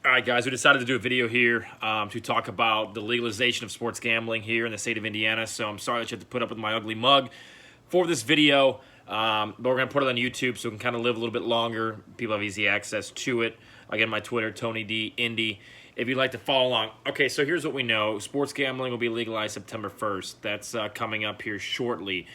All right, guys, we decided to do a video here to talk about the legalization of sports gambling here in the state of Indiana. So I'm sorry that you have to put up with my ugly mug for this video, but we're going to put it on YouTube so we can kind of live a little bit longer. People have easy access to it. Again, my Twitter, Tony D. Indy, if you'd like to follow along. Okay, so here's what we know. Sports gambling will be legalized September 1st. That's coming up here shortly.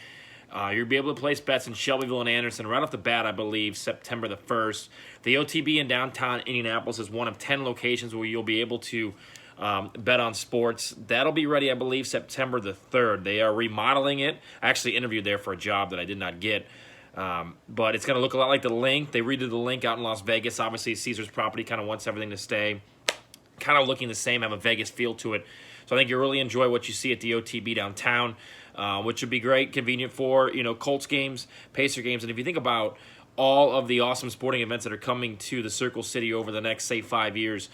You'll be able to place bets in Shelbyville and Anderson right off the bat, I believe, September the 1st. The OTB in downtown Indianapolis is one of 10 locations where you'll be able to bet on sports. That'll be ready, I believe, September the 3rd. They are remodeling it. I actually interviewed there for a job that I did not get. But it's going to look a lot like the Link. They redid the Link out in Las Vegas. Obviously, Caesar's property kind of wants everything to stay kind of looking the same, have a Vegas feel to it. So I think you'll really enjoy what you see at the OTB downtown, which would be great, convenient for, Colts games, Pacer games. And if you think about all of the awesome sporting events that are coming to the Circle City over the next, say, 5 years,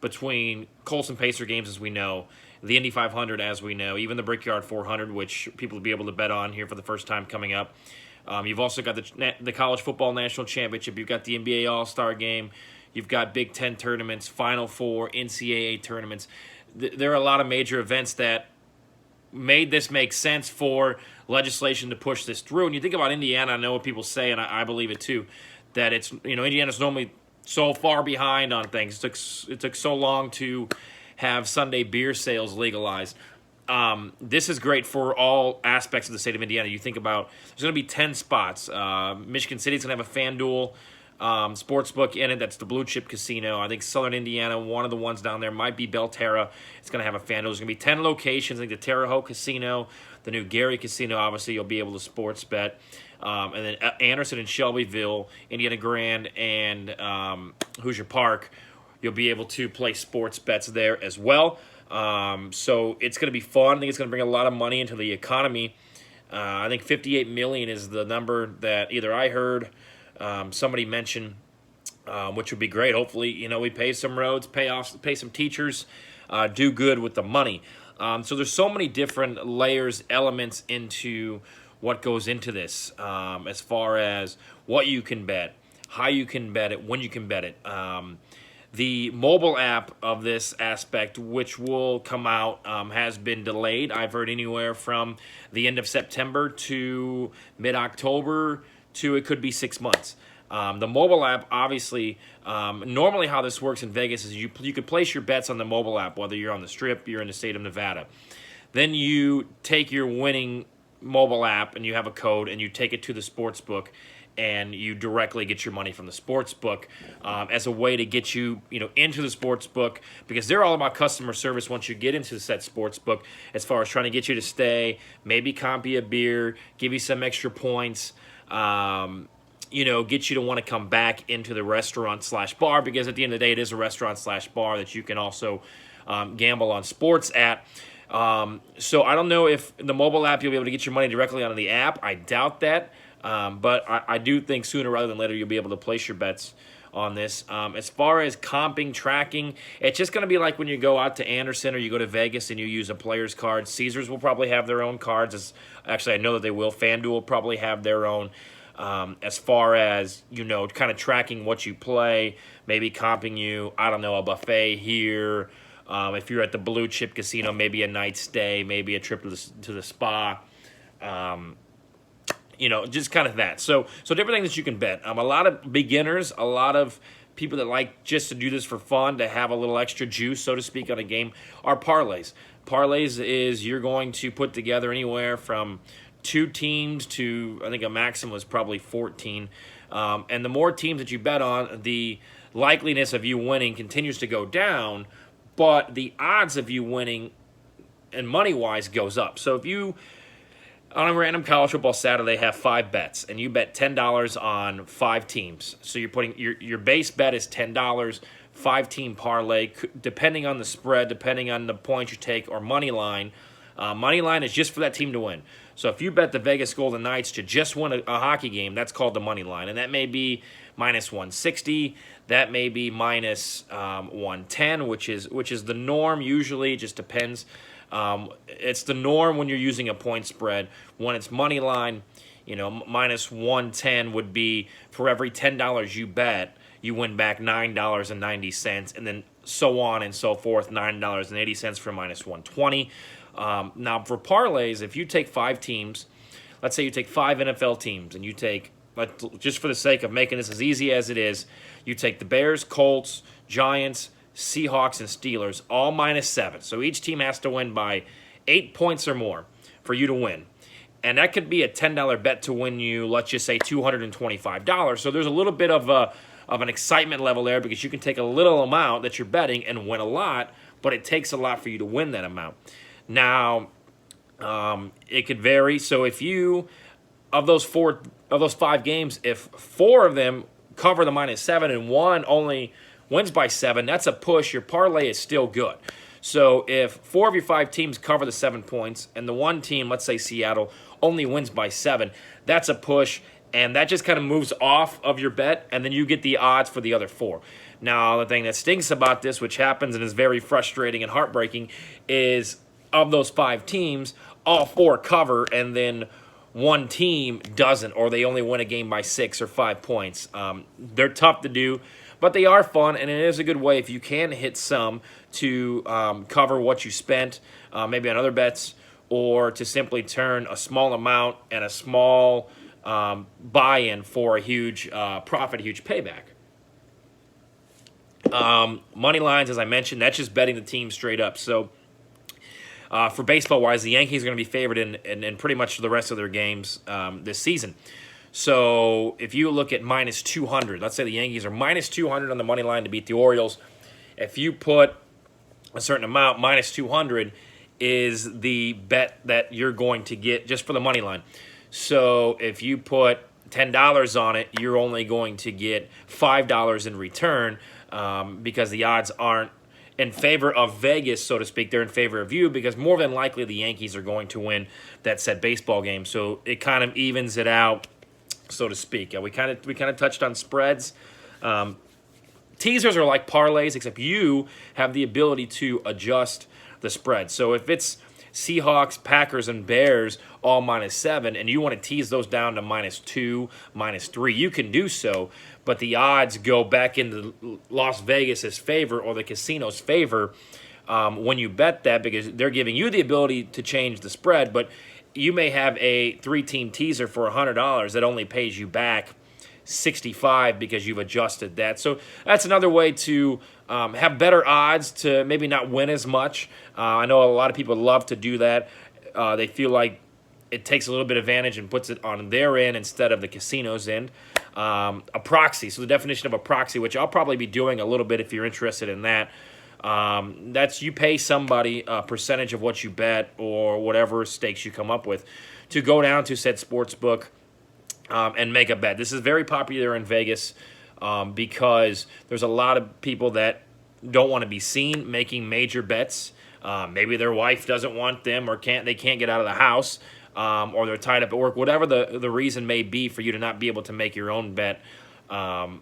between Colts and Pacer games, as we know, the Indy 500, as we know, even the Brickyard 400, which people will be able to bet on here for the first time coming up. You've also got the College Football National Championship. You've got the NBA All-Star Game. You've got Big Ten tournaments, Final Four, NCAA tournaments. There are a lot of major events that made this make sense for legislation to push this through. And you think about Indiana, I know what people say, and I believe it too, that it's, Indiana's normally so far behind on things. It took so long to have Sunday beer sales legalized. This is great for all aspects of the state of Indiana. You think about, there's going to be 10 spots. Michigan City's going to have a FanDuel sportsbook in it. That's the Blue Chip Casino. I think Southern Indiana, one of the ones down there, might be Belterra. It's going to have a FanDuel. There's going to be 10 locations. I think the Terre Haute Casino, the new Gary Casino, obviously you'll be able to sports bet. And then Anderson and Shelbyville, Indiana Grand, and Hoosier Park, you'll be able to play sports bets there as well. So it's going to be fun. I think it's going to bring a lot of money into the economy. I think $58 million is the number that either I heard, somebody mentioned, which would be great. Hopefully, we pay some roads, pay some teachers, do good with the money. So there's so many different layers, elements into what goes into this, as far as what you can bet, how you can bet it, when you can bet it. The mobile app of this aspect, which will come out, has been delayed. I've heard anywhere from the end of September to mid-October to it could be 6 months. The mobile app, obviously, normally how this works in Vegas is you can place your bets on the mobile app, whether you're on the Strip, you're in the state of Nevada. Then you take your winning mobile app and you have a code and you take it to the sports book and you directly get your money from the sports book as a way to get you, into the sports book, because they're all about customer service once you get into the set sports book, as far as trying to get you to stay, maybe comp you a beer, give you some extra points, get you to want to come back into the restaurant/bar, because at the end of the day, it is a restaurant/bar that you can also gamble on sports at. So I don't know if the mobile app you'll be able to get your money directly onto the app. I doubt that. But I do think sooner rather than later you'll be able to place your bets on this. As far as comping, tracking, it's just going to be like when you go out to Anderson or you go to Vegas and you use a player's card. Caesars will probably have their own cards. Actually, I know that they will. FanDuel will probably have their own. As far as, kind of tracking what you play, maybe comping you, I don't know, a buffet here. If you're at the Blue Chip Casino, maybe a night stay, maybe a trip to the spa. Just kind of that. So different things that you can bet. A lot of beginners, a lot of people that like just to do this for fun, to have a little extra juice, so to speak, on a game, are parlays. Parlays is you're going to put together anywhere from 2 teams to, I think a maximum is probably 14. And the more teams that you bet on, the likeliness of you winning continues to go down, but the odds of you winning and money-wise goes up. So if you, on a random college football Saturday, have 5 bets, and you bet $10 on 5 teams. So you're putting your base bet is $10, 5-team parlay, depending on the spread, depending on the points you take, or money line. Money line is just for that team to win. So if you bet the Vegas Golden Knights to just win a hockey game, that's called the money line, and that may be minus 160. That may be minus 110, which is the norm. Usually, it just depends. It's the norm when you're using a point spread. When it's money line, minus 110 would be for every $10 you bet, you win back $9.90, and then so on and so forth, $9.80 for minus 120. Now, for parlays, if you take 5 teams, let's say you take 5 NFL teams, and you take, just for the sake of making this as easy as it is, you take the Bears, Colts, Giants, Seahawks, and Steelers, all minus 7. So each team has to win by 8 points or more for you to win. And that could be a $10 bet to win you, let's just say, $225. So there's a little bit of an excitement level there, because you can take a little amount that you're betting and win a lot, but it takes a lot for you to win that amount. Now, it could vary. So if you, of those 5 games, if 4 of them cover the minus 7 and 1 only wins by 7, that's a push. Your parlay is still good. So if 4 of your 5 teams cover the 7 points, and the one team, let's say Seattle, only wins by 7, that's a push, and that just kind of moves off of your bet, and then you get the odds for the other 4. Now, the thing that stinks about this, which happens and is very frustrating and heartbreaking, is of those 5 teams, all 4 cover, and then one team doesn't, or they only win a game by 6 or 5 points. They're tough to do, but they are fun, and it is a good way, if you can hit some, to cover what you spent, maybe on other bets, or to simply turn a small amount and a small buy-in for a huge profit, a huge payback. Money lines, as I mentioned, that's just betting the team straight up. So for baseball-wise, the Yankees are going to be favored in pretty much the rest of their games this season. So if you look at minus 200, let's say the Yankees are minus 200 on the money line to beat the Orioles. If you put a certain amount, minus 200 is the bet that you're going to get just for the money line. So if you put $10 on it, you're only going to get $5 in return, because the odds aren't in favor of Vegas, so to speak. They're in favor of you, because more than likely the Yankees are going to win that said baseball game. So it kind of evens it out, so to speak. We kind of touched on spreads. Teasers are like parlays, except you have the ability to adjust the spread. So if it's Seahawks, Packers, and Bears all minus 7, and you want to tease those down to minus 2, minus 3, you can do so, but the odds go back into Las Vegas's favor or the casino's favor when you bet that, because they're giving you the ability to change the spread, but you may have a 3-team teaser for $100 that only pays you back $65 because you've adjusted that. So that's another way to have better odds to maybe not win as much. I know a lot of people love to do that. They feel like it takes a little bit of advantage and puts it on their end instead of the casino's end. A proxy, so the definition of a proxy, which I'll probably be doing a little bit if you're interested in that, that's you pay somebody a percentage of what you bet or whatever stakes you come up with to go down to said sports book and make a bet. This is very popular in Vegas because there's a lot of people that don't want to be seen making major bets. Maybe their wife doesn't want them, or they can't get out of the house, or they're tied up at work, whatever the reason may be for you to not be able to make your own bet. And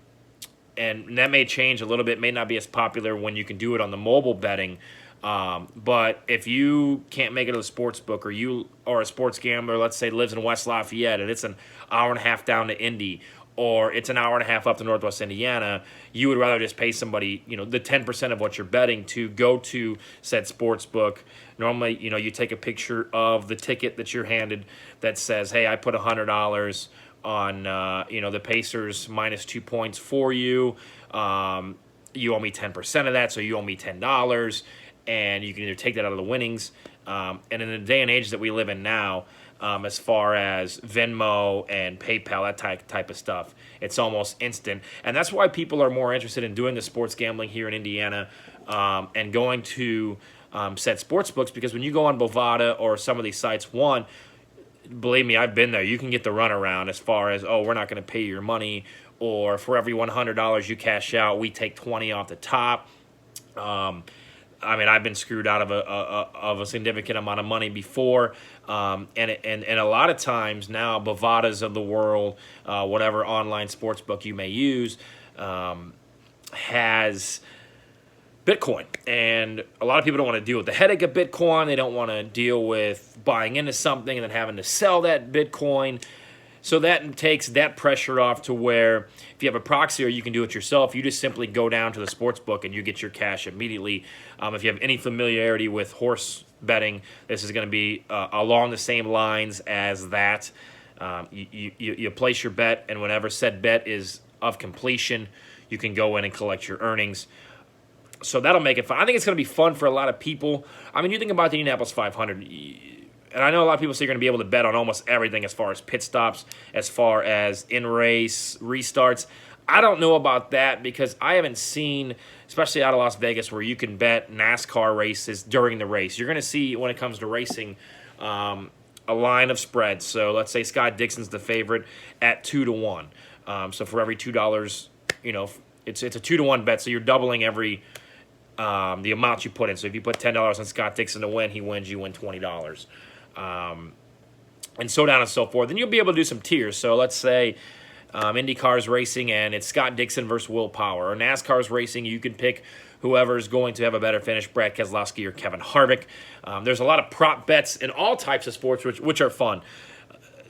that may change a little bit, may not be as popular when you can do it on the mobile betting. But if you can't make it to the sports book, or you are a sports gambler, let's say lives in West Lafayette, and it's an hour and a half down to Indy, or it's an hour and a half up to Northwest Indiana, you would rather just pay somebody, the 10% of what you're betting to go to said sports book. Normally, you take a picture of the ticket that you're handed that says, hey, I put $100 on, the Pacers minus 2 points for you. You owe me 10% of that, so you owe me $10. And you can either take that out of the winnings. And in the day and age that we live in now, as far as Venmo and PayPal, that type of stuff, it's almost instant. And that's why people are more interested in doing the sports gambling here in Indiana and going to said sports books, because when you go on Bovada or some of these sites, one, believe me, I've been there. You can get the runaround as far as, oh, we're not going to pay your money, or for every $100 you cash out, we take 20 off the top. I've been screwed out of a significant amount of money before, and a lot of times now, Bovadas of the world, whatever online sports book you may use, has Bitcoin, and a lot of people don't want to deal with the headache of Bitcoin. They don't want to deal with buying into something and then having to sell that Bitcoin. So that takes that pressure off to where if you have a proxy or you can do it yourself, you just simply go down to the sports book and you get your cash immediately. If you have any familiarity with horse betting, this is going to be along the same lines as that. You place your bet, and whenever said bet is of completion, you can go in and collect your earnings. So that'll make it fun. I think it's going to be fun for a lot of people. I mean, you think about the Indianapolis 500, and I know a lot of people say you're going to be able to bet on almost everything as far as pit stops, as far as in-race restarts. I don't know about that because I haven't seen, especially out of Las Vegas, where you can bet NASCAR races during the race. You're going to see, when it comes to racing, a line of spreads. So let's say Scott Dixon's the favorite at 2-1. So for every $2, it's a 2-1 bet. So you're doubling every the amount you put in. So if you put $10 on Scott Dixon to win, he wins, you win $20. And so down and so forth. Then you'll be able to do some tiers. So let's say IndyCar's racing and it's Scott Dixon versus Will Power. Or NASCAR's racing, you can pick whoever's going to have a better finish, Brad Keselowski or Kevin Harvick. There's a lot of prop bets in all types of sports, which are fun.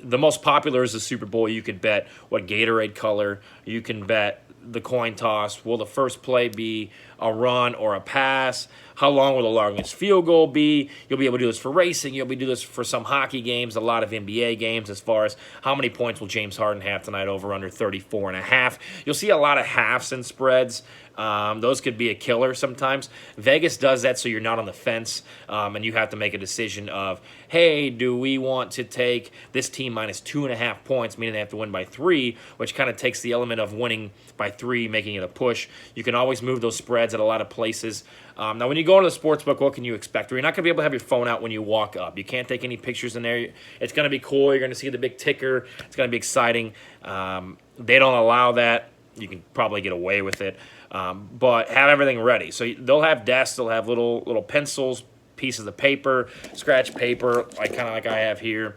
The most popular is the Super Bowl. You could bet what Gatorade color. You can bet the coin toss. Will the first play be a run or a pass? How long will the longest field goal be? You'll be able to do this for racing. You'll be able to do this for some hockey games, a lot of NBA games, as far as how many points will James Harden have tonight, over under 34.5. You'll see a lot of halves and spreads. Those could be a killer sometimes. Vegas does that so you're not on the fence, and you have to make a decision of, hey, do we want to take this team minus 2.5 points, meaning they have to win by 3, which kind of takes the element of winning by 3, making it a push. You can always move those spreads at a lot of places. Now, when you go into the sports book, what can you expect? You're not going to be able to have your phone out when you walk up. You can't take any pictures in there. It's going to be cool. You're going to see the big ticker. It's going to be exciting. They don't allow that. You can probably get away with it. But have everything ready. So they'll have desks. They'll have little pencils, pieces of paper, scratch paper, like I have here.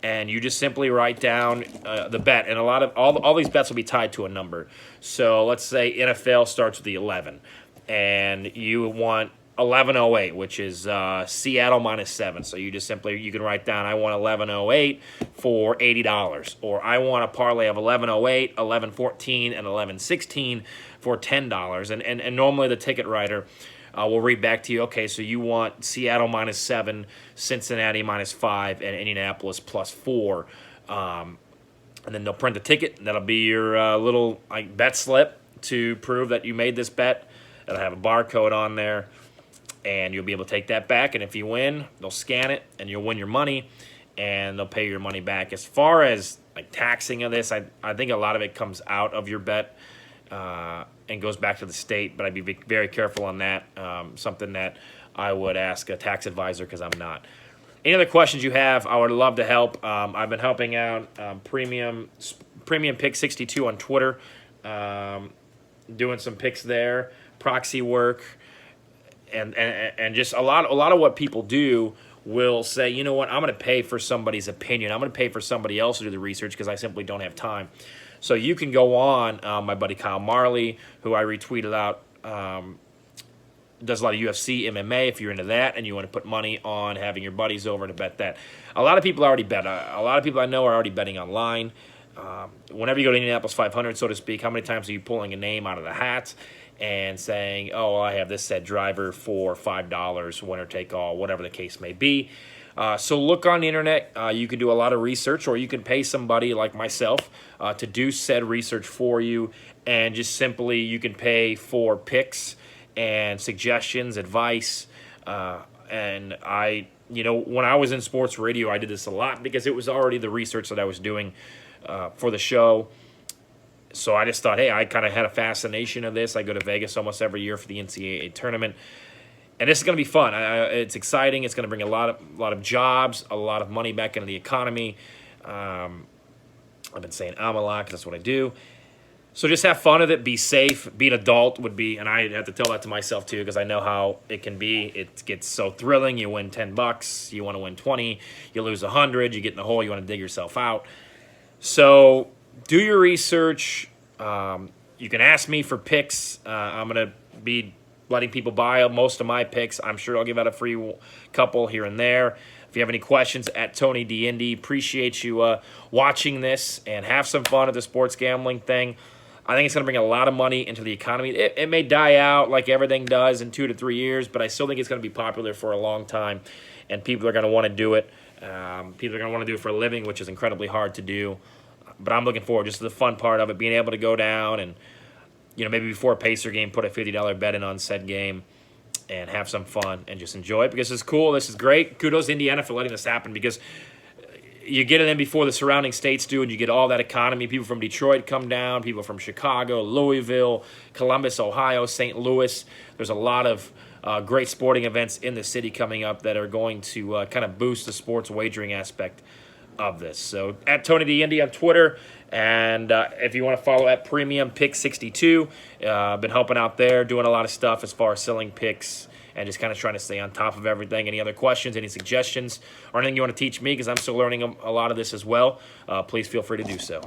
And you just simply write down the bet. And all these bets will be tied to a number. So let's say NFL starts with the 11. And you want 1108, which is Seattle minus 7. So you can write down, I want 1108 for $80. Or I want a parlay of 1108, 1114, and 1116 for $10. And normally the ticket writer will read back to you, okay, so you want Seattle minus 7, Cincinnati minus 5, and Indianapolis plus 4. And then they'll print the ticket. And that'll be your little bet slip to prove that you made this bet. It'll have a barcode on there, and you'll be able to take that back. And if you win, they'll scan it, and you'll win your money, and they'll pay your money back. As far as taxing of this, I think a lot of it comes out of your bet and goes back to the state, but I'd be very careful on that. Something that I would ask a tax advisor because I'm not. Any other questions you have, I would love to help. I've been helping out Premium Pick 62 on Twitter, doing some picks there. Proxy work, and just a lot of what people do will say, you know what, I'm going to pay for somebody's opinion. I'm going to pay for somebody else to do the research because I simply don't have time. So you can go on, my buddy Kyle Marley, who I retweeted out, does a lot of UFC, MMA, if you're into that, and you want to put money on having your buddies over to bet that. A lot of people already bet. A lot of people I know are already betting online. Whenever you go to Indianapolis 500, so to speak, how many times are you pulling a name out of the hat and saying, oh, well, I have this said driver for $5, winner take all, whatever the case may be. So look on the internet. You can do a lot of research, or you can pay somebody like myself to do said research for you, and just simply you can pay for picks and suggestions, advice. And when I was in sports radio, I did this a lot because it was already the research that I was doing for the show. So I just thought, hey, I kind of had a fascination of this. I go to Vegas almost every year for the NCAA tournament. And this is going to be fun. It's exciting. It's going to bring a lot of jobs, a lot of money back into the economy. I've been saying I'm a lot because that's what I do. So just have fun with it. Be safe. Be an adult would be, and I have to tell that to myself too because I know how it can be. It gets so thrilling. You win $10. You want to win 20. You lose 100. You get in the hole. You want to dig yourself out. So do your research. You can ask me for picks. I'm going to be letting people buy most of my picks. I'm sure I'll give out a free couple here and there. If you have any questions, at Tony D Indy. Appreciate you watching this, and have some fun at the sports gambling thing. I think it's going to bring a lot of money into the economy. It may die out like everything does in 2 to 3 years, but I still think it's going to be popular for a long time, and people are going to want to do it. People are going to want to do it for a living, which is incredibly hard to do. But I'm looking forward just to the fun part of it, being able to go down and, maybe before a Pacer game, put a $50 bet in on said game and have some fun and just enjoy it, because it's cool. This is great. Kudos to Indiana for letting this happen, because you get it in before the surrounding states do, and you get all that economy. People from Detroit come down, people from Chicago, Louisville, Columbus, Ohio, St. Louis. There's a lot of great sporting events in the city coming up that are going to kind of boost the sports wagering aspect of this. So at Tony D Indy on Twitter, and if you want to follow at Premium Pick 62, I've been helping out there, doing a lot of stuff as far as selling picks and just kind of trying to stay on top of everything. Any other questions, any suggestions, or anything you want to teach me, because I'm still learning a lot of this as well, please feel free to do so.